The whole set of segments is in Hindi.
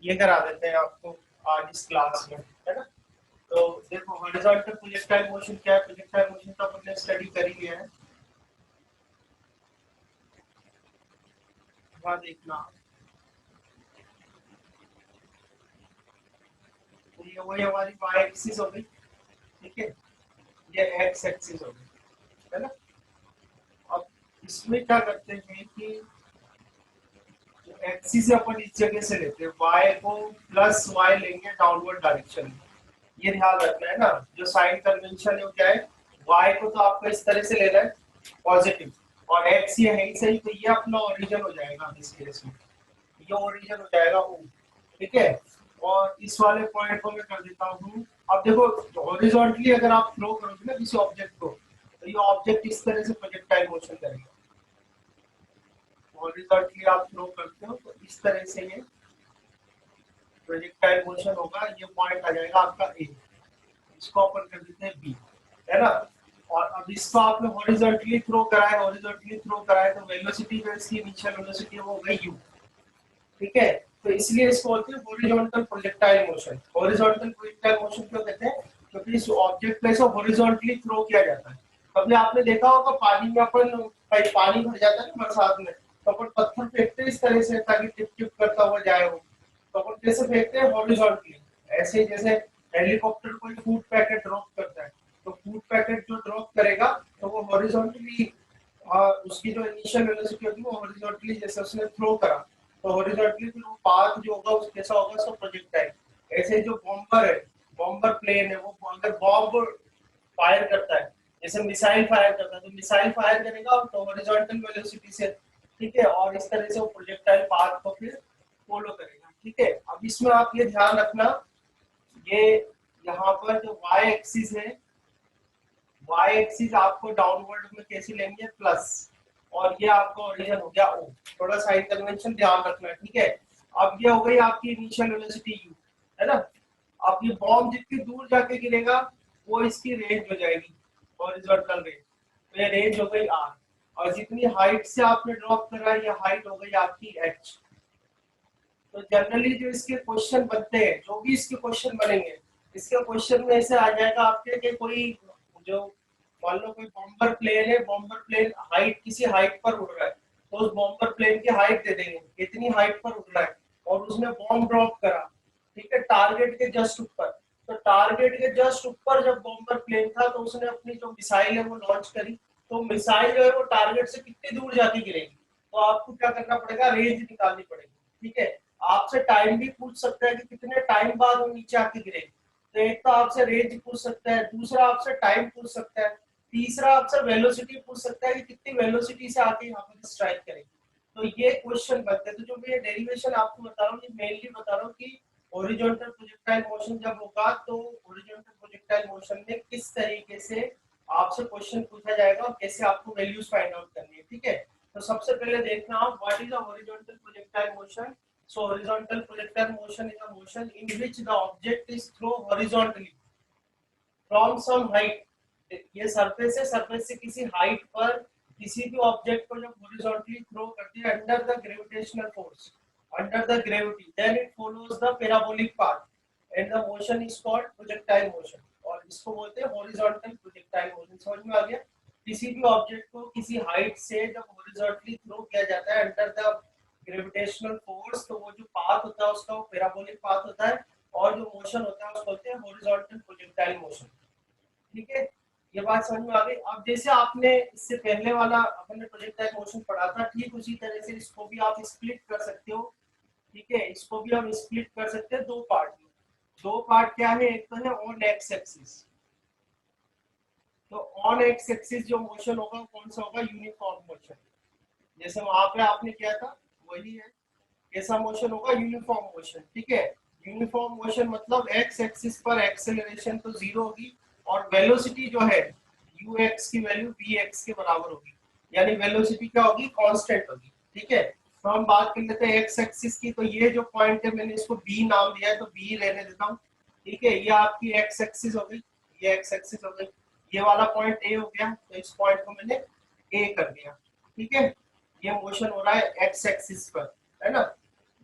ये करा देते हैं आपको आज इस क्लास में, है ना। तो देखो हॉरिजॉन्टल प्रोजेक्टाइल मोशन क्या है, प्रोजेक्टाइल मोशन तो अपन ने स्टडी कर ही लिया है। वहाँ देखना, तो ये वही हमारी वाई एक्सिस हो गई, ठीक है, ये एक्स एक्सिस हो गई, है ना। अब इसमें क्या करते हैं कि एक्सिस अपन इस जगह से लेते हैं, वाई को प्लस वाई लेंगे डाउनवर्ड डायरेक्शन में, ये ध्यान रखना है ना। जो साइन कन्वेंशन है वो क्या है, वाई को तो आपको इस तरह से लेना है पॉजिटिव, और एक्स ये है ही सही, तो ये अपना ओरिजिन हो जाएगा इस केस में, ये ओरिजिन हो जाएगा ओ, ठीक है। और इस वाले पॉइंट को मैं कर देता हूँ। अब देखो हॉरिजॉन्टली अगर आप फ्लो करोगे ना किसी ऑब्जेक्ट को, तो ये ऑब्जेक्ट इस तरह से प्रोजेक्टाइल मोशन करेगा। हॉरिजॉन्टली आप फ्लो करते हो तो इस तरह से ये प्रोजेक्टाइल मोशन होगा, ये पॉइंट आ जाएगा आपका ए, इसको अपन कर देते हैं बी, है ना। और अब इसको आपने हॉरिजॉन्टली थ्रो करा है, हॉरिजॉन्टली थ्रो करा है, तो वेलोसिटी जो इसकी इनिशियल वेलोसिटी है वो हो गई यू, ठीक है। तो इसलिए इसको बोलते हैं horizontal projectile motion. Horizontal projectile motion क्यों कहते हैं, क्योंकि इस ऑब्जेक्ट को ऐसे हॉरिजॉन्टली थ्रो किया जाता है। कभी आपने देखा होगा पानी में अपन, भाई पानी भर जाता है ना बरसात में, तो अपन पत्थर फेंकते हैं इस तरह से ताकि टिप टिप करता हुआ जाए वो, तो अपन कैसे फेंकते हैं हॉरिजॉन्टली, ऐसे जैसे हेलीकॉप्टर कोई फूड पैकेट ड्रॉप करता है, तो फूड पैकेट जो ड्रॉप करेगा तो वो हॉरिजॉन्टली, उसकी जो इनिशियल वेलोसिटी होगी वो हॉरिजॉन्टली जैसे उसने थ्रो करा, तो हॉरिजॉन्टली फिर वो पाथ जो होगा उस कैसा होगा, उसका प्रोजेक्टाइल। ऐसे जो बॉम्बर है, बॉम्बर प्लेन है, वो अगर बॉम्ब फायर करता है, जैसे मिसाइल फायर करता है, तो मिसाइल फायर करेगा तो हॉरिजॉन्टल वेलोसिटी से, ठीक है, और इस तरह से वो प्रोजेक्टाइल पाथ को फिर फॉलो करेगा, ठीक है। अब इसमें आप ये ध्यान रखना, ये यहाँ पर जो वाई एक्सिस है, वाई एक्सिस आपको डाउनवर्ड में कैसे लेंगे प्लस, और ये आपका ओरिजिन हो गया ओ, थोड़ा साइन कन्वेंशन ध्यान रखना, ठीक है। अब ये हो गई आपकी इनिशियल वेलोसिटी यू, है ना। अब ये बॉम्ब जितनी दूर जाके गिरेगा वो इसकी रेंज हो जाएगी, हॉरिजॉन्टल रेंज, तो ये रेंज हो गई आर, और जितनी हाइट से आपने ड्रॉप करा है ये हाइट हो गई आपकी एच। तो जनरली जो इसके क्वेश्चन बनते हैं, जो भी इसके क्वेश्चन बनेंगे, इसके क्वेश्चन में ऐसे आ जाएगा आपके कि कोई जो, मान लो कोई बॉम्बर प्लेन है, बॉम्बर प्लेन हाइट किसी हाइट पर उड़ रहा है, तो उस बॉम्बर प्लेन की हाइट दे देंगे कितनी हाइट पर उड़ रहा है, और उसने बॉम्ब ड्रॉप करा, ठीक है, टारगेट के जस्ट ऊपर। तो टारगेट के जस्ट ऊपर जब बॉम्बर प्लेन था तो उसने अपनी जो मिसाइल है वो लॉन्च करी, तो मिसाइल जो है वो टारगेट से कितनी दूर जाके गिरेगी, तो आपको क्या करना पड़ेगा, रेंज निकालनी पड़ेगी, ठीक है। आपसे टाइम भी पूछ सकता है कि कितने टाइम बाद वो नीचे आके गिरेगी, तो एक तो आपसे रेंज पूछ सकता है, दूसरा आपसे टाइम पूछ सकता है, तीसरा आपसे वेलोसिटी पूछ सकता है कि कितनी वेलोसिटी से आके यहाँ पर स्ट्राइक करेगी। तो ये क्वेश्चन बनते हैं। तो जो मैं डेरिवेशन आपको बता रहा हूँ ये मेनली बता रहा हूँ कि हॉरिजॉन्टल प्रोजेक्टाइल मोशन जब होगा तो हॉरिजॉन्टल प्रोजेक्टाइल मोशन में किस तरीके से आपसे क्वेश्चन पूछा जाएगा और कैसे आपको वैल्यूज फाइंड आउट करनी है, ठीक है। तो सबसे पहले देखना आप what is a horizontal projectile motion. So horizontal projectile motion is a motion in which the object is thrown horizontally from some height। ये सरफेस है, सरफेस से किसी हाइट पर किसी भी ऑब्जेक्ट को जब हॉरिजॉन्टली थ्रो करते हैं under the gravitational force, under the gravity, then it follows the parabolic path and the motion is called projectile motion, और इसको बोलते हैं हॉरिजॉन्टल प्रोजेक्टाइल मोशन। समझ में आ गया। किसी भी ऑब्जेक्ट को किसी हाइट से जब हॉरिजॉन्टली थ्रो किया जाता है अंडर द ग्रेविटेशनल फोर्स, तो वो जो पाथ होता है उसका वो पैराबोलिक पाथ होता है, और जो मोशन होता है उसको बोलते हैं हॉरिजॉन्टल प्रोजेक्टाइल मोशन, ठीक है। ये बात समझ में आ गई। अब जैसे आपने इससे पहले वाला अपने प्रोजेक्टाइल मोशन पढ़ा था, ठीक उसी तरह से इसको भी आप स्प्लिट कर सकते हो, ठीक है। इसको भी हम स्प्लिट कर सकते हैं दो पार्ट में। दो पार्ट क्या है, एक तो है ऑन एक्स एक्सिस, तो ऑन एक्स एक्सिस जो मोशन होगा कौन सा होगा, यूनिफॉर्म मोशन, जैसे वहां पे आपने किया था वही है, कैसा मोशन होगा, यूनिफॉर्म मोशन, ठीक है। यूनिफॉर्म मोशन मतलब एक्स एक्सिस पर एक्सेलरेशन तो जीरो होगी, और वेलोसिटी जो है यू एक्स की वैल्यू वी एक्स के बराबर होगी, यानी वेलोसिटी क्या होगी, कांस्टेंट होगी, ठीक है। तो हम बात कर लेते हैं एक्स एक्सिस की, तो ये जो पॉइंट है मैंने इसको बी नाम दिया है तो बी रहने देता हूँ, ठीक है। ये आपकी एक्स एक्सिस हो गई, ये एक्स एक्सिस हो गई, ये वाला पॉइंट ए हो गया, तो इस पॉइंट को मैंने ए कर दिया, ठीक है। ये मोशन हो रहा है एक्स एक्सिस पर, है ना।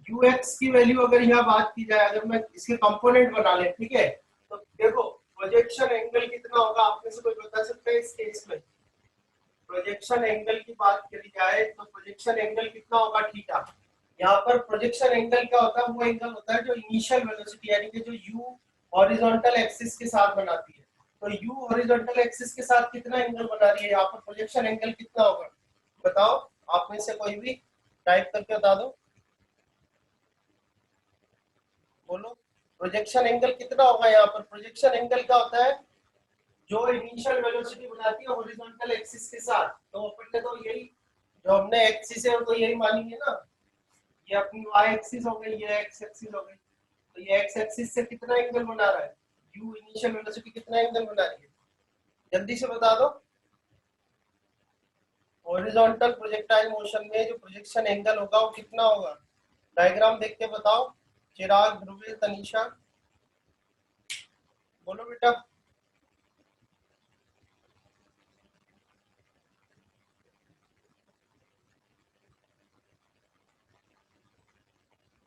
ux की वैल्यू अगर यहाँ बात की जाए, अगर मैं इसके कंपोनेंट बना ले, ठीक है, तो देखो प्रोजेक्शन एंगल कितना होगा, आप में से कोई बता सकता है इस केस में? प्रोजेक्शन एंगल की बात करी जाए तो प्रोजेक्शन एंगल कितना होगा? थीटा। यहाँ पर प्रोजेक्शन एंगल क्या होता है? वो एंगल होता है जो इनिशियल वेलोसिटी यानी कि जो u हॉरिजॉन्टल एक्सिस के साथ बनाती है। तो u हॉरिजॉन्टल एक्सिस के साथ कितना एंगल बना रही है? यहाँ पर प्रोजेक्शन एंगल कितना होगा बताओ, आप में से कोई भी टाइप करके बता दो, बोलो प्रोजेक्शन एंगल कितना होगा? यहाँ पर प्रोजेक्शन एंगल क्या होता है? जो इनिशियल वेलोसिटी बनाती है हॉरिजॉन्टल एक्सिस के साथ। तो अपन ने तो यही, जो हमने एक्सिस है तो यही मानेंगे ना, ये अपनी वाई एक्सिस हो गई, ये एक्स एक्सिस हो गई। तो ये एक्स एक्सिस से कितना एंगल बना रहा है? यू इनिशियल वेलोसिटी कितना एंगल बना रही है? जल्दी से बता दो। हॉरिजॉन्टल प्रोजेक्टाइल मोशन में जो प्रोजेक्शन एंगल होगा वो कितना होगा? डायग्राम देख के बताओ। चिराग, ध्रुवीर, तनीषा, बोलो बेटा।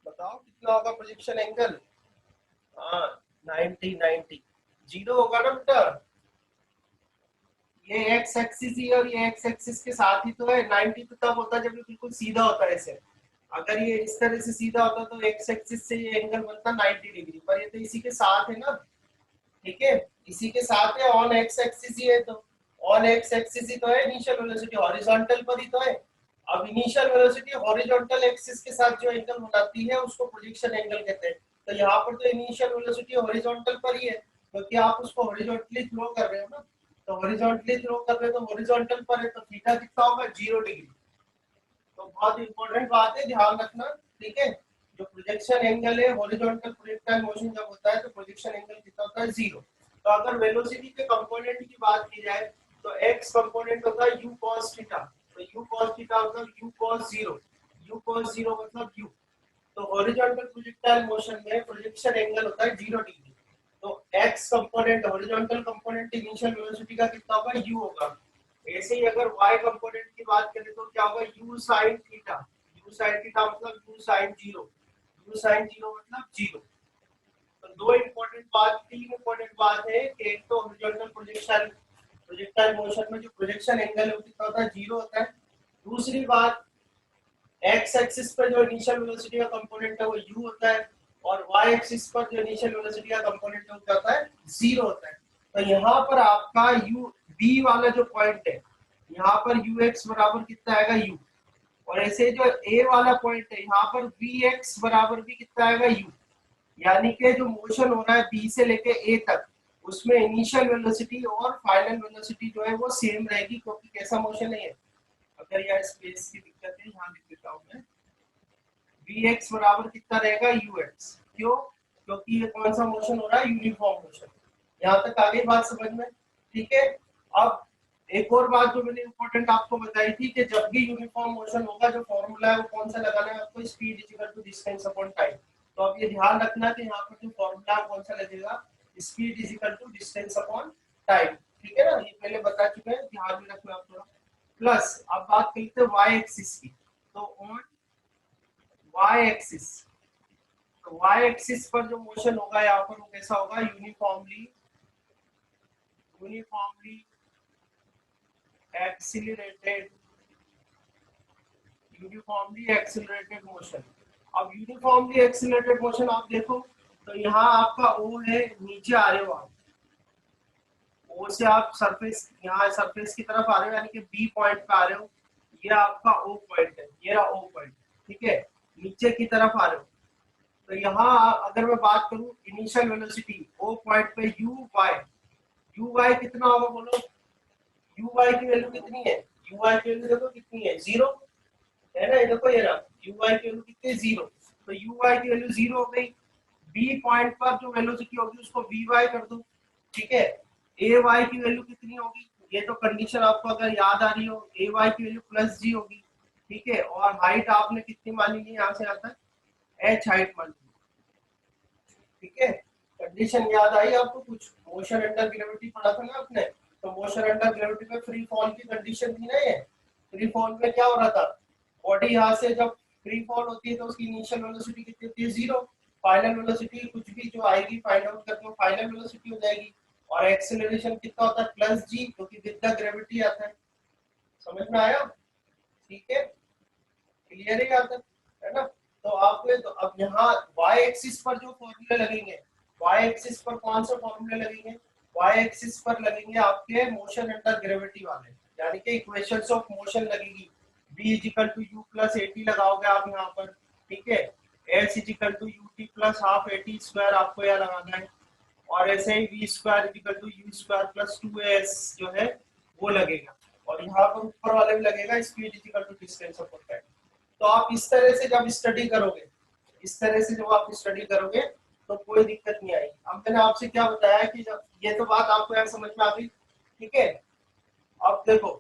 बताओ कितना होगा प्रोजेक्शन एंगल? हाँ 90 90 जीरो होगा ना बेटा। ये एक्स एक्सिस ही और ये एक्स एक्सिस के साथ ही तो है। 90 तो तब होता है जब ये बिल्कुल सीधा होता है ऐसे। अगर ये इस तरह से सीधा होता तो एक्स एक्सिस से ये एंगल बनता 90 डिग्री, पर ये तो इसी के साथ है ना, ठीक है, इसी के साथ है, ऑन एक्स एक्सिस ही है। तो ऑन एक्स एक्सिस ही तो है, इनिशियल वेलोसिटी हॉरिजॉन्टल पर ही तो है। अब इनिशियल वेलोसिटी हॉरिजॉन्टल एक्सिस के साथ जो एंगल बनाती है उसको प्रोजेक्शन एंगल कहते हैं। तो यहाँ पर तो इनिशियल वेलोसिटी हॉरिजॉन्टल पर ही है, क्योंकि आप उसको हॉरिजॉन्टली थ्रो कर रहे हो ना। तो हॉरिजॉन्टली थ्रो कर रहे हो तो हॉरिजॉन्टल पर है, तो थीटा कितना होगा? 0 डिग्री। तो बहुत इंपॉर्टेंट बात है, ध्यान रखना, ठीक है। जो प्रोजेक्शन एंगल है, हॉरिजॉन्टल प्रोजेक्टाइल मोशन जब होता है तो प्रोजेक्शन एंगल कितना होता है? 0। तो अगर वेलोसिटी के कंपोनेंट की बात की जाए तो x कंपोनेंट होता है u cos थीटा। तो u cos थीटा मतलब u cos 0, u cos 0 मतलब u। तो हॉरिजॉन्टल प्रोजेक्टाइल मोशन में प्रोजेक्शन एंगल होता है 0 डिग्री। तो x component, horizontal component initial velocity का कितना होगा? u होगा। ऐसे ही अगर y कंपोनेंट की बात करें तो क्या होगा? u sin theta. u sin theta मतलब u sin 0, u sin 0 मतलब 0। तो दो इंपॉर्टेंट बात, तीन इंपॉर्टेंट बात है कि एक तो हॉरिजॉन्टल प्रोजेक्शन, प्रोजेक्टाइल मोशन में जो प्रोजेक्शन एंगल है वो कितना होता है? 0 होता है। दूसरी बात, एक्स एक्सिस पर जो इनिशियल वेलोसिटी का कंपोनेंट है वो u होता है, और y एक्सिस पर जो इनिशियल वेलोसिटी का कंपोनेंट है वो क्या होता है? 0 होता है। तो यहाँ पर आपका u b वाला जो पॉइंट है, यहाँ पर ux बराबर कितना आएगा? u। और ऐसे जो a वाला पॉइंट है यहाँ पर vx बराबर भी कितना आएगा? u। यानी कि जो मोशन हो रहा है बी से लेके ए तक, उसमें इनिशियल वेलोसिटी और फाइनल वेलोसिटी जो है वो सेम रहेगी, क्योंकि कैसा मोशन है? अगर यार स्पेस की दिक्कत है, यहाँ लिख देता हूँ मैं, vx बराबर कितना रहेगा? ux। क्यों? क्योंकि ये कौन सा मोशन हो रहा है? Uniform motion. यहाँ तक आ गई बात समझ में, ठीक है। अब एक और बात जो मैंने इंपॉर्टेंट आपको बताई थी कि जब भी यूनिफॉर्म मोशन होगा, जो फॉर्मूला है वो कौन सा लगाना है आपको? Speed is equal to distance upon time. तो अब ये ध्यान रखना कि यहाँ पर जो फॉर्मूला कौन सा लगेगा? Speed is equal to distance upon time, ठीक है ना, ये पहले बता चुके हैं, ध्यान में रखना आप थोड़ा। प्लस अब बात करते हैं वाई एक्सिस की। तो ऑन वाई एक्सिस, तो वाई एक्सिस पर जो मोशन होगा यहाँ पर वो कैसा होगा? Uniformly, uniformly accelerated, uniformly accelerated motion. अब यूनिफॉर्मली एक्सिलरेटेड मोशन आप देखो तो यहाँ आपका ओ है, नीचे आ रहे हो आप, ओ से आप सरफेस, यहाँ सरफेस की तरफ आ रहे हो, यानी कि बी पॉइंट पे आ रहे हो। ये आपका ओ पॉइंट है, ये रहा ओ पॉइंट, ठीक है, नीचे की तरफ आ रहे हो। तो यहाँ अगर मैं बात करूं इनिशियल वेलोसिटी ओ पॉइंट पे यू वाई कितना होगा बोलो? यू वाई की वैल्यू कितनी है? यू वाई की वैल्यू देखो कितनी है? 0 है ना, ये देखो ये रहा, यू वाई की वैल्यू कितनी है? 0। तो यू वाई की वैल्यू 0 हो गई। बी पॉइंट पर जो वेलोसिटी होगी उसको वी वाई कर दो, ठीक है। ए वाई की वैल्यू कितनी होगी? ये तो कंडीशन आपको अगर याद आ रही हो, ए वाई की वैल्यू प्लस जी होगी, ठीक है। और हाइट आपने कितनी मानी ली? यहाँ से आता है एच हाइट मान ली, ठीक है। कंडीशन याद आई आपको? कुछ मोशन अंडर ग्रेविटी पढ़ा था ना आपने, तो मोशन अंडर ग्रेविटी में फ्री फॉल की कंडीशन थी ना ये। फ्री फॉल में क्या हो रहा था? बॉडी यहाँ से जब फ्री फॉल होती है तो उसकी इनिशियल वेलोसिटी कितनी होती है, 0। फाइनल वेलोसिटी कुछ भी जो आएगी फाइंड आउट करके वो फाइनल वेलोसिटी हो जाएगी। और एक्सेलरेशन कितना होता है, प्लस जी, क्योंकि विद द ग्रेविटी आता है। समझ में आया? ठीक है, क्लियर है यहाँ तक, है ना? तो आपको तो अब यहाँ y एक्सिस पर जो फॉर्मूले लगेंगे, y एक्सिस पर कौन से फॉर्मूले लगेंगे, y एक्सिस पर लगेंगे आपके मोशन अंडर ग्रेविटी वाले, यानी कि इक्वेशंस ऑफ मोशन लगेगी। v equal to u plus at लगाओगे आप यहाँ पर, ठीक है। s equal to ut plus half at square आपको यहाँ लगाना है। और ऐसे ही v square equal to u square plus 2as जो है वो लगेगा। और यहाँ पर ऊपर वाले भी लगेगा speed equal to distance upon time. तो आप इस तरह से जब स्टडी करोगे, इस तरह से जब आप स्टडी करोगे तो कोई दिक्कत नहीं आएगी। अब मैंने आपसे क्या बताया कि जब ये तो बात आपको यार समझ में आ गई, ठीक है। अब देखो,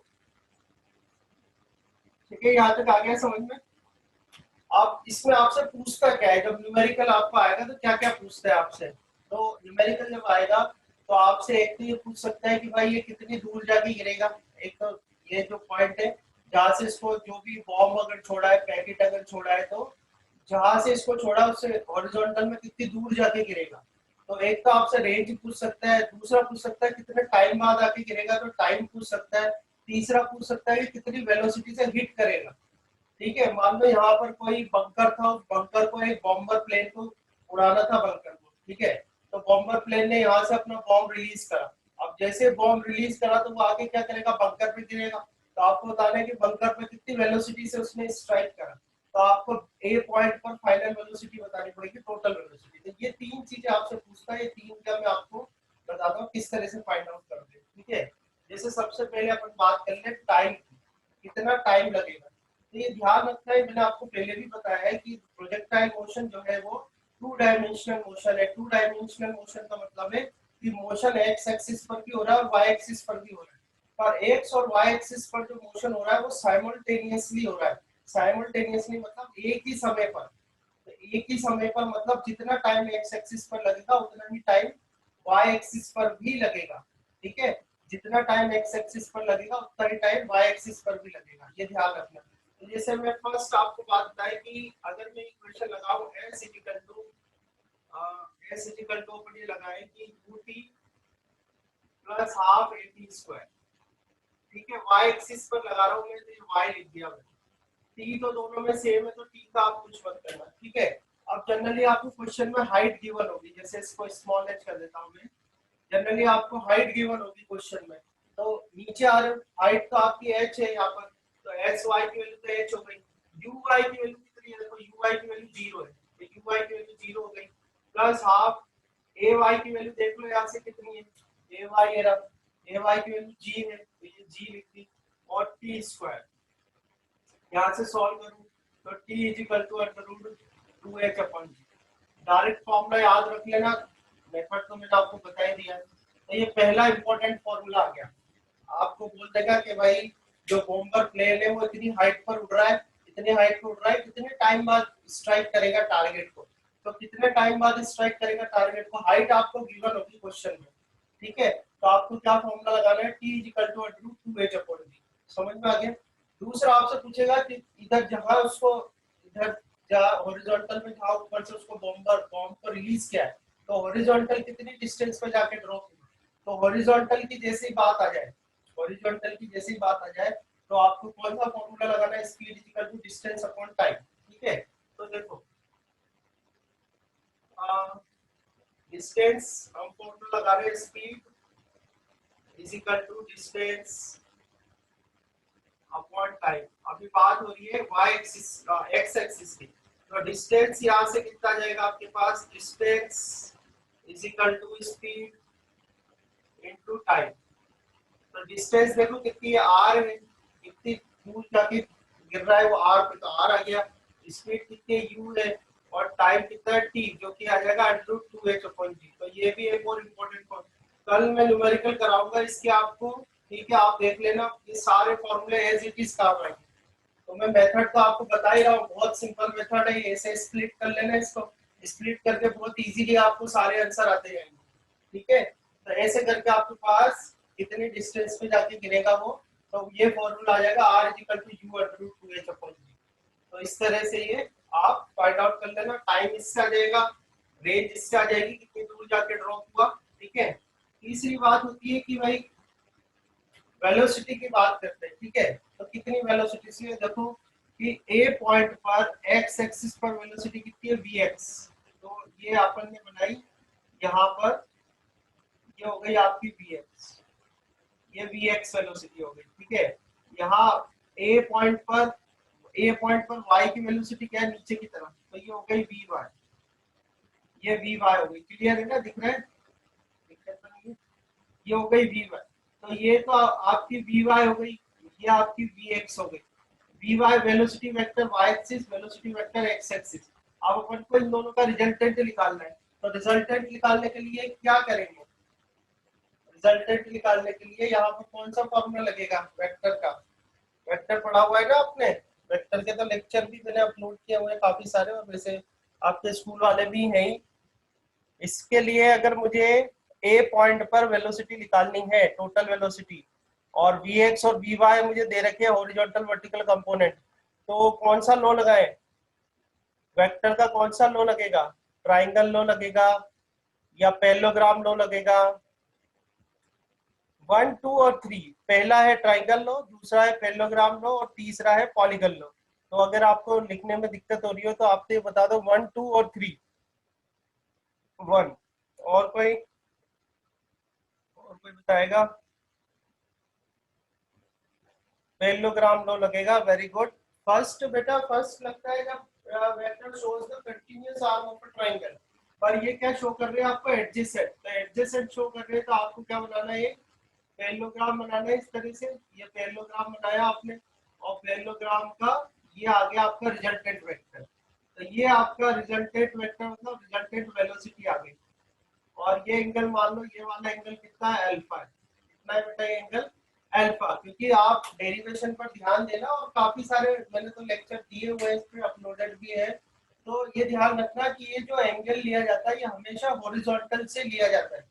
ठीक है, यहाँ तक आ गया समझ में। आप इसमें आपसे पूछता क्या है, जब न्यूमेरिकल आपको आएगा तो क्या क्या पूछता है आपसे। तो न्यूमेरिकल जब आएगा तो आपसे एक तो ये पूछ सकता है कि भाई ये कितनी दूर जाके गिरेगा। एक तो ये जो पॉइंट है जहां से इसको जो भी बॉम्ब अगर छोड़ा है, पैकेट अगर छोड़ा है, तो जहां से इसको छोड़ा उससे हॉरिजॉन्टल में कितनी दूर जाके गिरेगा। तो एक तो आपसे रेंज पूछ सकता है, दूसरा पूछ सकता है कितने टाइम बाद आके गिरेगा, तो टाइम पूछ सकता है। तीसरा पूछ सकता है कि कितनी वेलोसिटी से हिट करेगा। ठीक है, मान लो यहाँ पर कोई बंकर था, उस बंकर को एक बॉम्बर प्लेन को उड़ाना था बंकर को, ठीक है। तो बॉम्बर प्लेन ने यहाँ से अपना बॉम्ब रिलीज करा। अब जैसे बॉम्ब रिलीज करा तो वो आगे क्या करेगा, बंकर पे गिरेगा। तो आपको बताना है कि बंकर पे कितनी वेलोसिटी से उसने स्ट्राइक करा। तो आपको ए पॉइंट पर फाइनल वेलोसिटी बतानी पड़ेगी, टोटल वेलोसिटी। तो ये तीन चीजें आपसे पूछता है, ये तीन का मैं आपको बताता हूँ किस तरह से फाइंड आउट करोगे, ठीक है। जैसे सबसे पहले अपन बात कर ले टाइम की, कितना टाइम लगेगा। तो ये ध्यान रखना है, मैंने आपको पहले भी बताया है कि प्रोजेक्टाइल मोशन जो है वो टू डायमेंशनल मोशन है। टू डायमेंशनल मोशन का मतलब है कि मोशन एक्स एक्सिस पर भी हो रहा है और वाई एक्सिस पर भी हो रहा है। पर एक्स और वाई एक्सिस पर जो मोशन हो रहा है वो साइमल्टेनियसली हो रहा है। साइमल्टेनियसली मतलब एक ही समय पर। तो एक ही समय पर मतलब जितना टाइम एक्स एक्सिस पर लगेगा उतना ही टाइम वाई एक्सिस पर भी लगेगा, ठीक है। जितना टाइम एक्स एक्सिस पर लगेगा उतना ही टाइम वाई एक्सिस पर भी लगेगा, ये ध्यान रखना। तो जैसे मैं फर्स्ट आपको बात बताया कि अगर मैं इक्वेशन लगाऊं s इक्वल टू अपन ये लगाए कि ut plus half at square, ठीक है। y एक्सिस पर लगा रहा हूं मैं, तो ये y लिख दिया मैंने। t तो दोनों में सेम है तो t का आप कुछ मत करना, ठीक है। अब जनरली आपको क्वेश्चन में हाइट गिवन होगी, जैसे इसको स्मॉल h कर देता हूं मैं। जनरली आपको हाइट गिवन होगी क्वेश्चन में, तो नीचे आ रहे हाइट तो आपकी h है यहाँ पर, तो एस वाई की वैल्यू तो h हो गई। यू वाई की वैल्यू कितनी है, देखो यू वाई की वैल्यू 0 है, तो यू वाई की वैल्यू 0 हो गई। प्लस हाफ ए वाई की वैल्यू देख लो यहाँ से कितनी है, ए वाई है, ए वाई की वैल्यू g है, तो ये g लिख दी। और टी स्क्वायर यहाँ से सॉल्व करूं तो t is equal to √2h upon g। Direct formula याद रख लेना, मेथड तो मैंने आपको बता ही दिया। तो ये पहला इंपॉर्टेंट फॉर्मूला आ गया। आपको बोल देगा कि भाई जो बॉम्बर प्लेन है वो इतनी हाइट पर उड़ रहा है, इतनी हाइट पर उड़ रहा है, कितने टाइम बाद स्ट्राइक करेगा टारगेट को। तो कितने टाइम बाद स्ट्राइक करेगा टारगेट को, हाइट आपको गिवन होगी क्वेश्चन में, ठीक है। तो आपको क्या फॉर्मूला लगाना है, t is equal to √2h upon g। समझ में आ गया। दूसरा आपसे पूछेगा कि इधर जहां उसको, इधर जहां हॉरिजॉन्टल में जहां ऊपर से उसको बॉम्ब को रिलीज किया है, तो हॉरिजॉन्टल कितनी डिस्टेंस पे जाके ड्रॉप हुआ। तो हॉरिजॉन्टल की जैसी बात आ जाए, हॉरिजॉन्टल की जैसी बात आ जाए तो आपको कौन सा फॉर्मूला लगाना है, speed equal to distance upon time, ठीक है। तो देखो डिस्टेंस हम फॉर्मूला लगा रहे हैं, speed is equal to distance upon time. अभी बात हो रही है y एक्सिस x एक्सिस की। तो डिस्टेंस यहां से कितना जाएगा आपके पास, distance is equal to speed into time. तो डिस्टेंस देखो कितनी है, r है, कितनी दूर जाके गिर रहा है वो r पे, तो r आ गया। स्पीड कितनी है, u है। और टाइम कितना है, t, जो कि आ जाएगा √2h अपॉन g। तो ये भी एक और इम्पोर्टेंट पॉइंट, कल मैं न्यूमेरिकल कराऊंगा इसके आपको, ठीक है। आप देख लेना ये सारे फॉर्मूले एज इट इज काम आएंगे। तो मैं मेथड तो आपको बता ही रहा हूँ, बहुत सिंपल मेथड है, ऐसे स्प्लिट कर लेना इसको। स्प्लिट करके बहुत इजीली आपको सारे आंसर आते जाएंगे, ठीक है। तो ऐसे करके आपके पास कितनी डिस्टेंस पे जाके गिरेगा वो, तो ये फॉर्मूला आ जाएगा r is equal to u √2h upon g। तो इस तरह से ये आप फाइंड आउट कर लेना। टाइम इससे आ जाएगा, रेंज इससे आ जाएगी, कितनी दूर जाके ड्रॉप हुआ। ठीक है, तीसरी बात होती है कि भाई वेलोसिटी की बात करते हैं। ठीक है, तो कितनी वेलोसिटी से, देखो कि ए पॉइंट पर एक्स एक्सिस पर वेलोसिटी कितनी है, वी एक्स। तो ये अपन ने बनाई यहाँ पर, ये हो गई आपकी वी एक्स, ये वी एक्स वेलोसिटी हो गई। ठीक है, यहाँ ए पॉइंट पर वाई की वेलोसिटी क्या है, नीचे की तरफ, तो ये हो गई वी वाई, ये वी वाई हो गई। क्लियर है ना, दिख रहा है, दिख रहा है तो नहीं है? ये हो गई वी वाई, तो ये तो आपकी वी वाई हो गई, ये आपकी वी एक्स हो गई। V y velocity vector y axis, velocity vector x axis. अब अपन को इन दोनों का रिजल्टेंट निकालना है, तो रिजल्टेंट निकालने के लिए क्या करेंगे, रिजल्टेंट निकालने के लिए यहाँ पर कौन सा फॉर्मूला लगेगा, वेक्टर का। वेक्टर पढ़ा हुआ है ना आपने, वेक्टर के तो लेक्चर भी मैंने अपलोड किए हुए हैं काफी सारे, और वैसे आपके स्कूल वाले भी हैं ही। इसके लिए अगर मुझे ए पॉइंट पर वेलोसिटी निकालनी है, टोटल वेलोसिटी, और वी एक्स और वी वाई मुझे दे रखे हैं हॉरिजॉन्टल वर्टिकल कंपोनेंट, तो कौन सा लॉ लगाएं, वेक्टर का कौन सा लॉ लगेगा, ट्राइंगल लॉ लगेगा या पैरेललोग्राम लॉ लगेगा। 1, 2 और 3, पहला है ट्राइंगल लॉ, दूसरा है पैरेललोग्राम लॉ और तीसरा है पॉलीगन लॉ। तो अगर आपको लिखने में दिक्कत हो रही हो तो आप तो बता दो 1, 2 और 3। 1 और कोई बताएगा, पैरेललोग्राम लॉ लगेगा। Very good. फर्स्ट बेटा, फर्स्ट लगता है जब vector shows the continuous arm of a triangle, पर ये क्या शो कर रहे हैं आपको, एडजेसेंट, तो एडजेसेंट शो कर रहे हैं, तो आपको क्या बनाना है, पैरेललोग्राम बनाना है इस तरह से। ये पैरेललोग्राम बनाया आपने, और पैरेललोग्राम का ये आ गया आपका रिजल्टेंट वेक्टर, तो ये आपका रिजल्टेंट वेक्टर मतलब रिजल्टेंट वेलोसिटी आ गई। और ये एंगल मान लो, ये वाला एंगल कितना है, अल्फा है। कितना है बेटा ये एंगल, अल्फा। क्योंकि आप डेरिवेशन पर ध्यान देना, और काफी सारे मैंने तो लेक्चर दिए हुए हैं, इस पे अपलोडेड भी है, तो ये ध्यान रखना कि ये जो एंगल लिया जाता है ये हमेशा हॉरिजॉन्टल से लिया जाता है।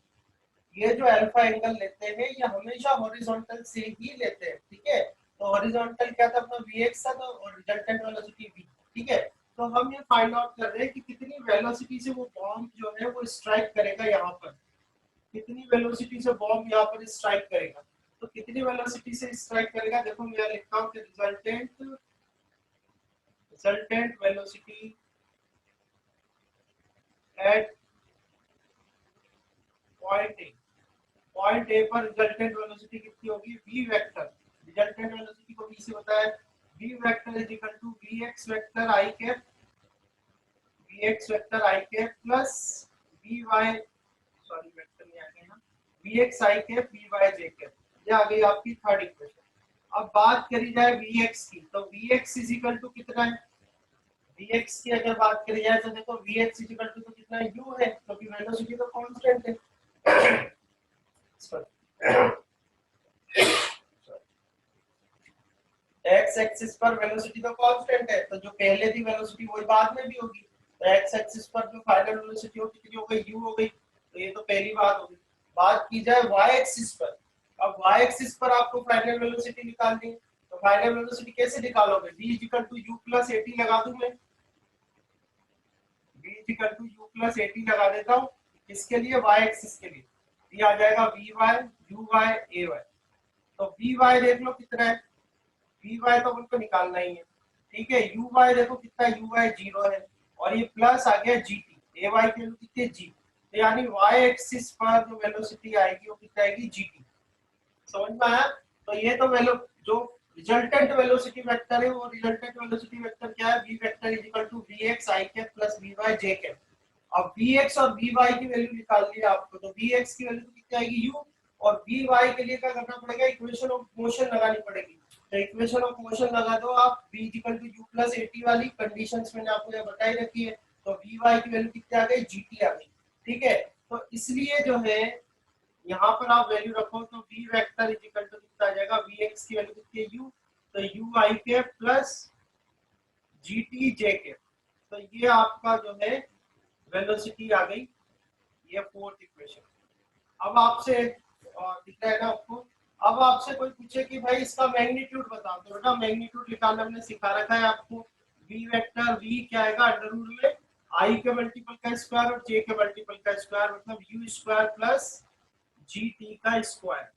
ये जो अल्फा एंगल लेते हैं ये हमेशा हॉरिजॉन्टल से ही लेते हैं। ठीक है, तो हॉरिजॉन्टल क्या था अपना वीएक्स था, तो रिजल्टेंट वेलोसिटी v। ठीक है, तो हम ये फाइंड आउट कर रहे हैं कि कितनी वेलोसिटी से वो बॉम्ब जो है वो स्ट्राइक करेगा यहाँ पर, कितनी वेलोसिटी से बॉम्ब यहाँ पर स्ट्राइक करेगा। तो कितनी वेलोसिटी से स्ट्राइक करेगा, देखो मैं लिखता हूँ कि resultant velocity at point A पर रिजल्टेंट वेलोसिटी कितनी होगी, v वेक्टर। रिजल्टेंट वेलोसिटी को v से बताया, v vector is equal to vx vector i cap, vx vector i cap plus vy, sorry vector नहीं आ गया ना, vx i cap vy j cap. ये आ गई आपकी थर्ड इक्वेशन। अब बात करी जाए vx की, तो vx इज इक्वल टू कितना है, vx की अगर बात करी जाए तो देखो vx इज इक्वल टू तो कितना है, u है, क्योंकि वेलोसिटी तो कांस्टेंट है। एक्स एक्सिस पर वेलोसिटी तो कांस्टेंट है, तो जो पहले थी वेलोसिटी वही बाद में भी होगी। तो एक्स एक्सिस पर जो फाइनल वेलोसिटी होगी कितनी हो गई, u हो गई, तो ये तो पहली बात होगी। बात की जाए y एक्सिस पर, अब y एक्सिस पर आपको फाइनल वेलोसिटी निकालनी है, तो फाइनल वेलोसिटी कैसे निकालोगे, v u प्लस at लगा दूं मैं, v u प्लस at लगा देता हूं, इसके लिए y एक्सिस के लिए, ये आ जाएगा vy uy ay। तो vy देख लो कितना है, vy तो उनको निकालना ही है। ठीक है, uy देखो कितना, uy 0 है, और ये प्लस आ गया gt, ay की वैल्यू कितनी है g, तो यानी y एक्सिस पर जो वेलोसिटी आएगी वो कितना आएगी, gt। समझ में आया। तो ये तो जो रिजल्टेंट वेलोसिटी वेक्टर है, वो रिजल्टेंट वेलोसिटी वेक्टर क्या है, v vector is equal to vx i cap plus vy j cap. अब vx और vy की वैल्यू निकालनी है आपको, तो vx की वैल्यू कितनी आएगी u, और vy के लिए क्या करना पड़ेगा, इक्वेशन ऑफ मोशन लगानी पड़ेगी। तो इक्वेशन ऑफ मोशन लगा दो आप, v equal to u plus at वाली कंडीशंस मैंने आपको ये बताई रखी है, तो vy की वैल्यू कितनी आ गई, gt आ गई। ठीक है, तो इसलिए जो है यहाँ पर आप वैल्यू रखो, तो v vector is equal to कितना आ जाएगा, vx की वैल्यू कितनी है u, तो u i के प्लस gt j के। तो ये आपका जो है वेलोसिटी आ गई, ये फोर्थ इक्वेशन। अब आपसे दिख रहा है ना आपको, अब आपसे कोई पूछे कि भाई इसका मैग्नीट्यूड बता दो, बेटा मैग्नीट्यूड निकालना हमने सिखा रखा है आपको, v वेक्टर v क्या आएगा अंडर रूट में i के मल्टीपल का स्क्वायर और j के मल्टीपल का स्क्वायर, मतलब u स्क्वायर प्लस gt का स्क्वायर।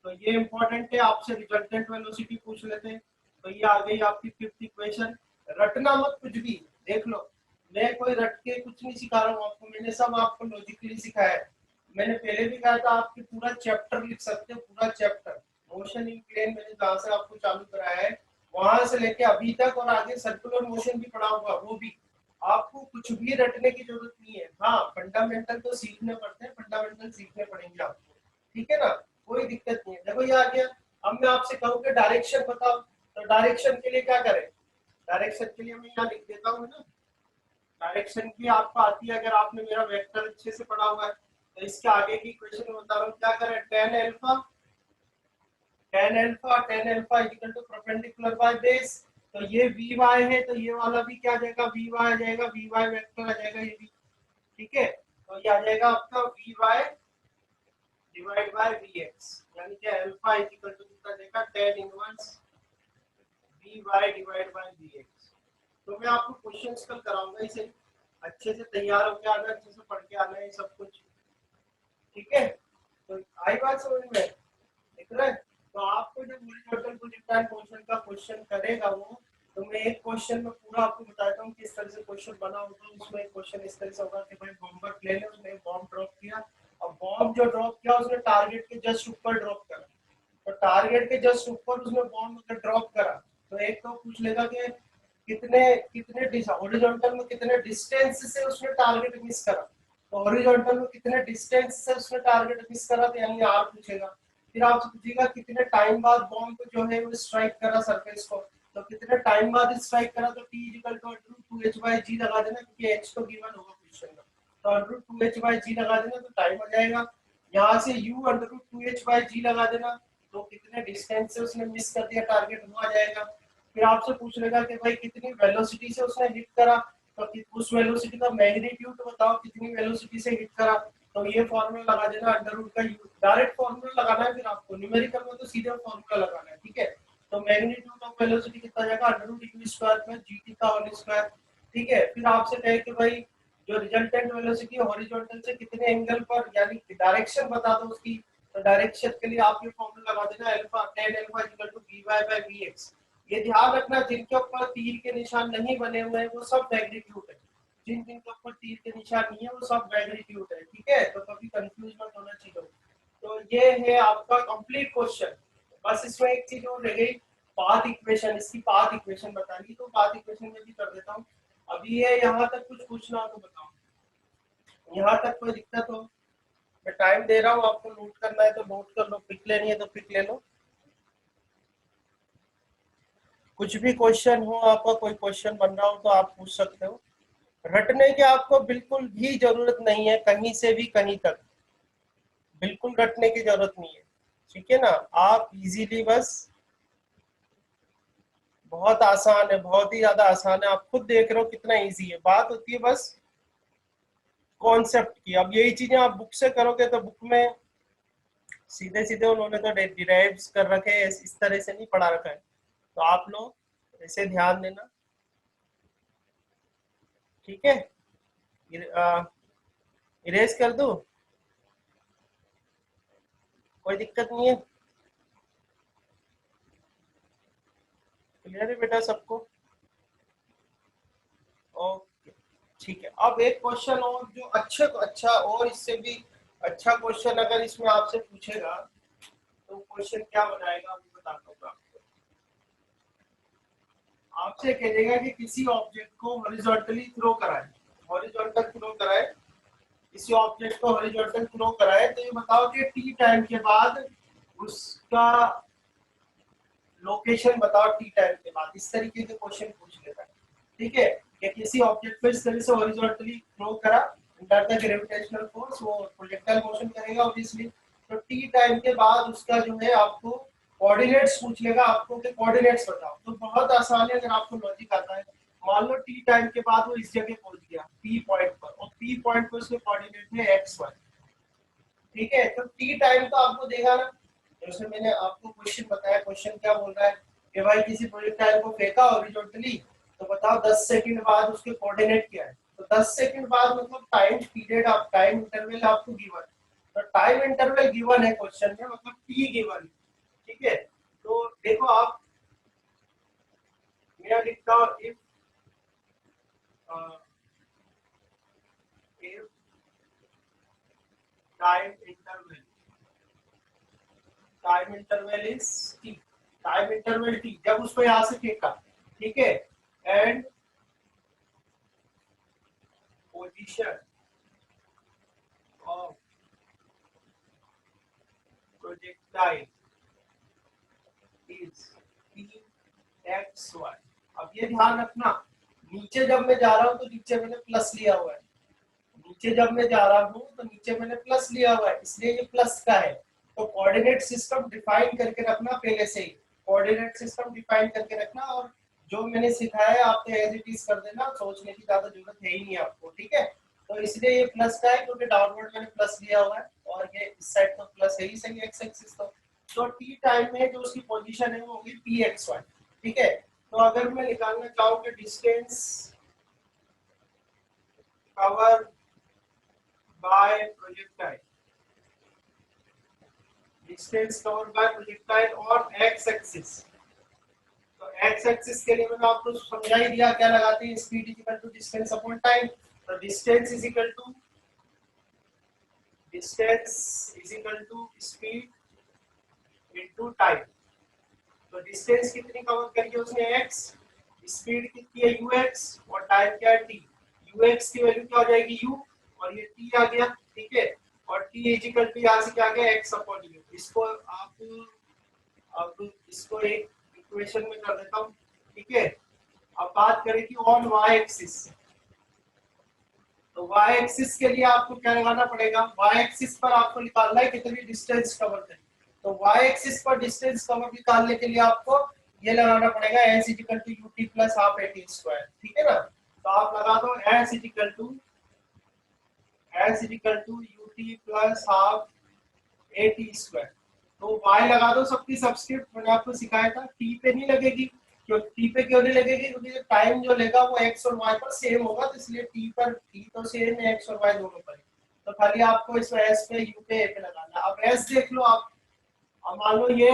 तो ये इंपॉर्टेंट है, आपसे रिजल्टेंट वेलोसिटी पूछ लेते हैं। तो ये आ गई आपकी फिफ्थ इक्वेशन। रटना मत कुछ भी, देख लो मैं कोई रट के कुछ नहीं सिखा रहा हूँ आपको, मैंने सब आपको लॉजिकली सिखाया है। मैंने पहले भी कहा था आपके पूरा चैप्टर लिख सकते हो, पूरा चैप्टर मोशन इन प्लेन मैंने जहाँ से आपको चालू कराया है वहां से लेके अभी तक, और आगे सर्कुलर मोशन भी पढ़ा होगा वो भी। आपको कुछ भी रटने की जरूरत नहीं है। हाँ फंडामेंटल तो सीखने पड़ते हैं, फंडामेंटल सीखने पड़ेंगे आपको, ठीक है ना, कोई दिक्कत नहीं है। देखो ये आ गया। अब मैं आपसे कहूँ कि डायरेक्शन बताओ, तो डायरेक्शन के लिए क्या करें? डायरेक्शन के लिए मैं यहाँ लिख देता हूँ ना, डायरेक्शन की आपको आती है, अगर आपने मेरा वेक्टर अच्छे से पढ़ा हुआ है तो इसके आगे की क्वेश्चन में बता रहा हूँ क्या करें। Tan alpha equal to perpendicular by base. तो ये वी वाई है, तो ये वाला भी क्या आ जाएगा, वी वाई आ जाएगा, वी वाई वेक्टर आ जाएगा ये भी, ठीक है। तो ये आ जाएगा आपका v y divide by v x, यानी कि अल्फा इक्वल टू कितना देगा, tan inverse v y divide by v x. तो मैं आपको क्वेश्चंस कल कराऊंगा, इसे अच्छे से तैयार होकर आना, अच्छे से पढ़ के आना है सब कुछ, ठीक है। तो आई बात समझ में, दिख रहा है? तो आपको जब हॉरिजॉन्टल प्रोजेक्टाइल मोशन का क्वेश्चन करेगा वो, तो मैं एक क्वेश्चन में पूरा आपको बताता हूँ किस तरह से क्वेश्चन बना होगा। उसमें एक क्वेश्चन इस तरह से होगा कि भाई बॉम्बर प्लेन है, उसने बॉम्ब ड्रॉप किया, और बॉम्ब जो ड्रॉप किया उसने टारगेट के जस्ट ऊपर ड्रॉप करा। तो टारगेट के जस्ट ऊपर उसने बॉम्ब अगर ड्रॉप करा तो एक तो पूछ लेगा कि कितने कितने हॉरिजॉन्टल में कितने डिस्टेंस से उसने टारगेट मिस करा। तो हॉरिजॉन्टल में कितने डिस्टेंस से उसने टारगेट मिस करा, तो यानी आर पूछेगा। फिर आपसे पूछेगा कितने टाइम बाद बॉम्ब को जो है वो स्ट्राइक करा सरफेस को, तो कितने टाइम बाद स्ट्राइक करा, तो टी इक्वल टू √2h/g लगा देना, क्योंकि h तो गिवन होगा क्वेश्चन में। तो √2h/g लगा देना तो टाइम आ जाएगा। यहाँ से u √2h/g लगा देना, तो कितने डिस्टेंस से उसने मिस कर दिया टारगेट वो आ जाएगा। फिर आपसे पूछ लेगा कि भाई कितनी वेलोसिटी से उसने हिट करा, तो उस वेलोसिटी का मैग्नीट्यूड बताओ, कितनी वेलोसिटी से हिट करा। तो ये फॉर्मूला लगा देना अंडर रूट का यू, डायरेक्ट फॉर्मूला लगाना है, फिर आपको न्यूमेरिकल में तो सीधे फॉर्मूला लगाना है, ठीक है। तो मैग्नीट्यूड ऑफ वेलोसिटी कितना जाएगा, under root u square plus g t का होल स्क्वायर, ठीक है। फिर आपसे कहे कि भाई जो रिजल्टेंट वेलोसिटी हॉरिजॉन्टल से कितने एंगल पर, यानी डायरेक्शन बता दो उसकी। तो डायरेक्शन के लिए आप ये फॉर्मूला लगा देना alpha tan alpha equal to vy/vx। ये ध्यान रखना जिनके ऊपर तीर के निशान नहीं बने हुए हैं वो सब मैग्नीट्यूड है, जिन जिन के ऊपर तीर के निशान नहीं है वो सब मैग्नीट्यूड है, ठीक है। तो कभी कंफ्यूज मत होना चाहिए। तो ये है आपका कंप्लीट क्वेश्चन। बस इसमें एक चीज और रह गई, पाथ इक्वेशन, इसकी पाथ इक्वेशन बतानी, तो पाथ इक्वेशन में भी कर देता हूँ। अभी ये यहाँ तक कुछ पूछना हो तो बताओ, यहाँ तक कोई दिक्कत हो? मैं टाइम दे रहा हूँ आपको, नोट करना है तो नोट कर लो, पिक लेनी है तो पिक ले लो। कुछ भी क्वेश्चन हो आपका, कोई क्वेश्चन बन रहा हो तो आप पूछ सकते हो। रटने की आपको बिल्कुल भी जरूरत नहीं है, कहीं से भी कहीं तक बिल्कुल रटने की जरूरत नहीं है, ठीक है ना। आप इजीली बस, बहुत आसान है, बहुत ही ज्यादा आसान है, आप खुद देख रहे हो कितना इजी है। बात होती है बस कॉन्सेप्ट की। अब यही चीजें आप बुक से करोगे तो बुक में सीधे सीधे उन्होंने तो डिराइव्स कर रखे हैं, इस तरह से नहीं पढ़ा रखा है। तो आप लोग इसे ध्यान देना, ठीक है। इरेज कर दूं, कोई दिक्कत नहीं है, क्लियर है बेटा सबको? ओके, ठीक है। अब एक क्वेश्चन और जो अच्छे को अच्छा, और इससे भी अच्छा क्वेश्चन अगर इसमें आपसे पूछेगा तो क्वेश्चन क्या बनाएगा अभी बताता हूँ आपको। आपसे कहेगा कि किसी ऑब्जेक्ट को हॉरिजॉन्टली थ्रो कराए, हॉरिजॉन्टल थ्रो कराए, किसी ऑब्जेक्ट को हॉरिजॉन्टल थ्रो कराए, तो ये बताओ कि टी टाइम के बाद उसका लोकेशन बताओ, टी टाइम के बाद। इस तरीके के क्वेश्चन पूछ लेता है, ठीक है। कि किसी ऑब्जेक्ट को इस तरह से हॉरिजॉन्टली थ्रो करा अंडर द ग्रेविटेशनल फोर्स, वो प्रोजेक्टाइल मोशन करेगा ऑब्वियसली। तो टी टाइम के बाद उसका जो है आपको कोऑर्डिनेट्स पूछ लेगा, आपको के कोऑर्डिनेट्स बताओ। तो बहुत आसान है अगर आपको लॉजिक आता है। मान लो टी टाइम के बाद वो इस जगह पहुंच गया पी पॉइंट पर, और पी पॉइंट पर उसके कोऑर्डिनेट है एक्स वाई, ठीक है। तो टी टाइम तो आपको देगा ना, जैसे मैंने आपको क्वेश्चन बताया, क्वेश्चन क्या बोल रहा है कि भाई किसी प्रोजेक्टाइल को फेंका हॉरिजॉन्टली तो बताओ 10 सेकंड बाद उसके कोऑर्डिनेट क्या है। तो 10 सेकंड बाद मतलब टाइम पीरियड, आप टाइम इंटरवल आपको गिवन, तो टाइम इंटरवल गिवन है क्वेश्चन में, मतलब टी गिवन है, ठीक है। तो देखो आप, मैं लिखता हूँ if time interval, time interval is t, time interval t, जब उसको यहां से फेंका, ठीक है, and position of projectile is t x y. अब ये ध्यान रखना, नीचे जब मैं जा रहा हूं तो नीचे मैंने प्लस लिया हुआ है, नीचे जब मैं जा रहा हूं तो नीचे मैंने प्लस लिया हुआ है, इसलिए ये प्लस का है। तो कोऑर्डिनेट सिस्टम डिफाइन करके रखना पहले से ही, कोऑर्डिनेट सिस्टम डिफाइन करके रखना, और जो मैंने सिखाया है आप एज इट इज कर देना, सोचने की ज्यादा जरूरत है ही नहीं आपको, ठीक है। तो इसलिए ये प्लस का है क्योंकि डाउनवर्ड मैंने प्लस लिया हुआ है, और ये इस साइड तो प्लस है ही सही, एक्स एक्सिस तो टी टाइम में जो उसकी पोजीशन है वो होगी पी एक्स वाई, ठीक है। तो अगर मैं निकालना चाहूँ कि distance cover by projectile, distance cover by projectile और एक्स एक्सिस, तो एक्स एक्सिस के लिए मैंने आपको समझा ही दिया क्या लगाते हैं, speed is equal to distance upon time. तो distance is equal to, distance is equal to speed into time. तो डिस्टेंस कितनी कवर करी है उसने, एक्स, स्पीड कितनी है ux, और टाइम क्या है t। ux की वैल्यू क्या हो जाएगी u, और ये t आ गया, ठीक है, और t इज इक्वल टू यहां से क्या आ गया x अपॉन u। इसको आप अब इसको एक इक्वेशन में कर देता हूं, ठीक है। अब बात करें कि ऑन y एक्सिस, तो y एक्सिस के लिए आपको क्या लगाना पड़ेगा, y एक्सिस पर आपको निकालना है कितनी डिस्टेंस कवर करें। तो y एक्सिस पर डिस्टेंस कवर निकालने के लिए आपको ये लगाना पड़ेगा s is equal to ut plus half at square, ठीक है ना। तो आप लगा दो s is equal to ut plus half at square. तो y लगा दो सबकी सब्स्टिट्यूट, मैंने आपको सिखाया था, t पे नहीं लगेगी, क्यों t पे क्यों नहीं लगेगी, क्योंकि टाइम जो लेगा वो x और y पर सेम होगा, तो इसलिए t पर, t तो सेम है x और y दोनों पर, तो खाली आपको इस s पे u पे a पे लगाना। अब s देख लो आप, अब मान लो ये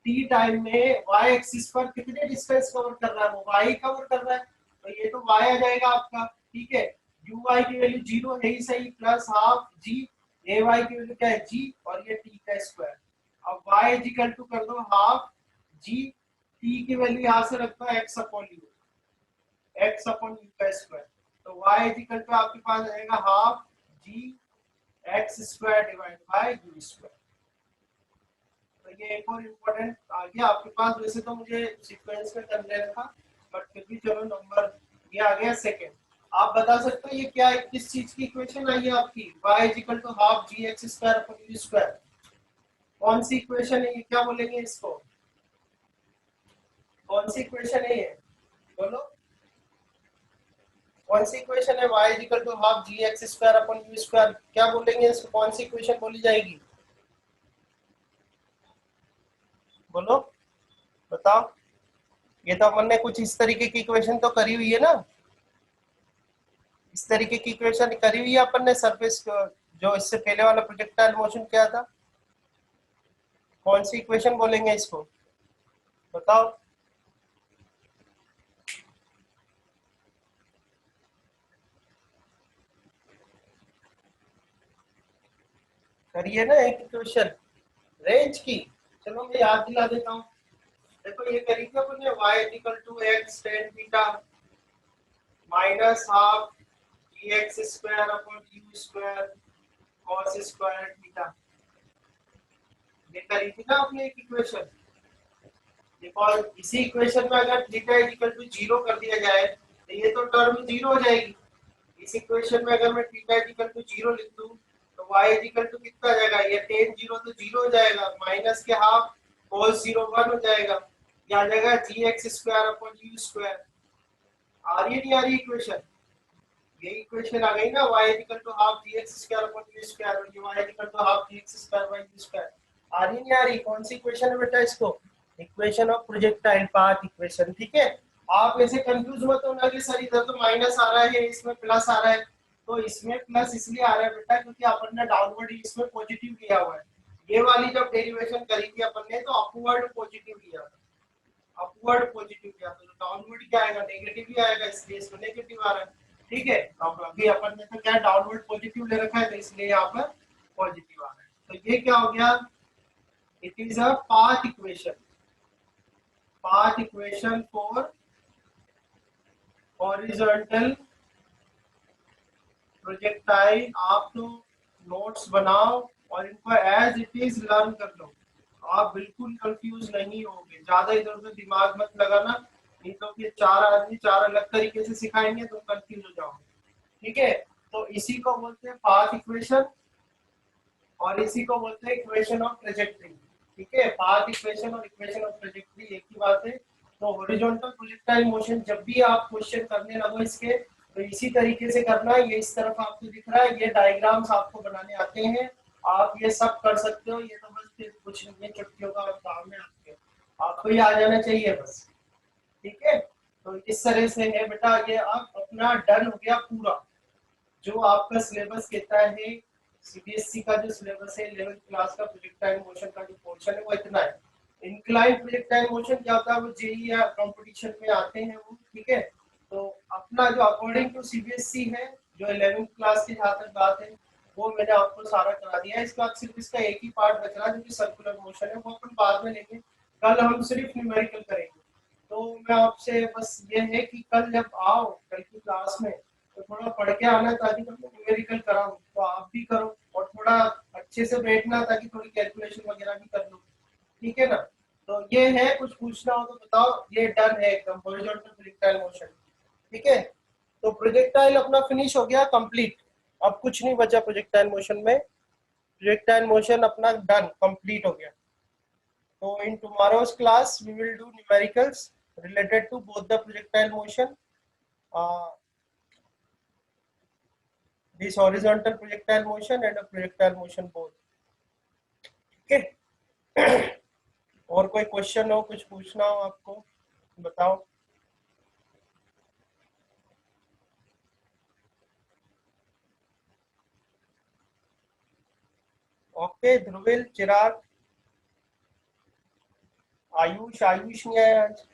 t टाइम में y एक्सिस पर कितने डिस्टेंस कवर कर रहा है, वो y कवर कर रहा है, तो ये तो y आ जाएगा आपका, ठीक है। uy की वैल्यू 0 है ही सही, प्लस हाफ g, ay की वैल्यू क्या है g, और ये t का स्क्वायर। अब y इज इक्वल टू कर दो हाफ g, t की वैल्यू यहां से रखो x upon u, x upon u का स्क्वायर। तो y इज इक्वल टू आपके पास आएगा half g x square divide by u square. तो ये एक और इम्पोर्टेंट आ गया आपके पास, वैसे तो मुझे सीक्वेंस में कर लेना था, बट फिर भी चलो नंबर ये आ गया सेकंड। आप बता सकते हो ये क्या है, किस चीज की इक्वेशन आई है आपकी, y is equal to half g x square upon u square, कौन सी इक्वेशन है ये, क्या बोलेंगे इसको, कौन सी इक्वेशन है ये, बोलो कौन सी इक्वेशन है, y is equal to half g x square upon u square, क्या बोलेंगे इसको, कौन सी इक्वेशन बोली जाएगी, बोलो बताओ। ये तो अपन ने कुछ इस तरीके की इक्वेशन तो करी हुई है ना, इस तरीके की इक्वेशन करी हुई है अपन ने सरफेस, जो इससे पहले वाला प्रोजेक्टाइल मोशन क्या था, कौन सी इक्वेशन बोलेंगे इसको, बताओ। करिए ना एक इक्वेशन रेंज की, चलो मैं याद दिला देता हूँ। देखो ये करी थी अपन ने, y equal to x tan theta minus half dx square upon u square cos square theta, ये करी थी ना आपने एक इक्वेशन। देखो इसी इक्वेशन में अगर थीटा इक्वल टू 0 कर दिया जाए तो ये तो टर्म 0 हो जाएगी। इस इक्वेशन में अगर मैं थीटा इक्वल टू 0 लिख दूं तो y इक्वल टू कितना आ जाएगा, ये tan 0 तो 0 हो जाएगा, माइनस के हाफ cos 0 1 हो जाएगा, ये आ जाएगा gx square upon u square. आ रही है नहीं आ रही इक्वेशन, ये इक्वेशन आ गई ना, y equal to half gx square upon u square, और ये y equal to half gx square by u square. आ रही नहीं आ रही, कौन सी इक्वेशन है बेटा इसको, equation of projectile path equation, ठीक है। आप ऐसे कंफ्यूज मत होना कि सर इधर तो माइनस आ रहा है इसमें प्लस आ रहा है। तो इसमें प्लस इसलिए आ रहा है बेटा क्योंकि अपन ने डाउनवर्ड इसमें पॉजिटिव लिया हुआ है। ये वाली जब डेरिवेशन करी थी अपन ने तो अपवर्ड पॉजिटिव लिया था, अपवर्ड पॉजिटिव लिया था, तो डाउनवर्ड क्या आएगा, नेगेटिव ही आएगा, इसलिए इसमें नेगेटिव आ रहा है। ठीक है, अब अभी अपन ने तो क्या डाउनवर्ड पॉजिटिव ले रखा है तो इसलिए यहाँ पर पॉजिटिव आ रहा है। तो ये क्या हो गया, it is a path equation, path equation for horizontal projectile. आप तो नोट्स बनाओ और इनको एज इट इज लर्न कर लो, आप बिल्कुल कंफ्यूज नहीं होगे, ज्यादा इधर उधर दिमाग मत लगाना, नहीं तो फिर चार आदमी चार अलग तरीके से सिखाएंगे तो कंफ्यूज हो जाओगे। ठीक है, तो इसी को बोलते हैं पाथ इक्वेशन और इसी को बोलते हैं इक्वेशन ऑफ ट्रेजेक्टरी। ठीक है, पाथ इक्वेशन और इक्वेशन ऑफ ट्रेजेक्टरी एक ही बात है। तो हॉरिजॉन्टल प्रोजेक्टाइल मोशन जब भी आप क्वेश्चन करने लगो इसके, तो इसी तरीके से करना है। ये इस तरफ आपको दिख रहा है, ये डायग्राम्स आपको बनाने आते हैं, आप ये सब कर सकते हो। ये तो बस कुछ नहीं है, चुटकियों का काम है आपके, आपको ये आ जाना चाहिए बस। ठीक है, तो इस तरह से है बेटा, ये आप अपना डन हो गया पूरा। जो आपका सिलेबस कहता है, सीबीएसई का जो सिलेबस है 11th क्लास का प्रोजेक्टाइल मोशन का जो पोर्शन है वो इतना है। इंक्लाइन प्रोजेक्टाइल मोशन क्या होता है, वो जेई या कंपटीशन में आते हैं वो। ठीक है, तो अपना जो अकॉर्डिंग टू सीबीएसई है, जो 11th क्लास की जहाँ तक बात है वो मैंने आपको सारा करा दिया है। इसके बाद सिर्फ इसका एक ही पार्ट बच रहा है जो कि सर्कुलर मोशन है, वो अपन बाद में लेंगे, कल हम सिर्फ न्यूमेरिकल करेंगे। तो मैं आपसे बस ये है कि कल जब आओ कल की क्लास में तो थोड़ा पढ़ के आना, ताकि तुम न्यूमेरिकल कराऊं तो आप भी करो, और थोड़ा अच्छे से बैठना ताकि थोड़ी कैलकुलेशन वगैरह भी कर लो। ठीक है ना, तो ये है, कुछ पूछना हो तो बताओ। ये डन है एकदम हॉरिजॉन्टल प्रोजेक्टाइल मोशन। ठीक है, तो प्रोजेक्टाइल अपना फिनिश हो गया कंप्लीट, अब कुछ नहीं बचा प्रोजेक्टाइल मोशन में, प्रोजेक्टाइल मोशन अपना डन कंप्लीट हो गया। So in tomorrow's class, we will do numericals related to both the projectile motion, uh, this horizontal projectile motion and a projectile motion both. ठीक है, और कोई क्वेश्चन हो, कुछ पूछना हो आपको, बताओ। ओके, ध्रुविल, चिराग, आयुष, आयुष नहीं आया आज।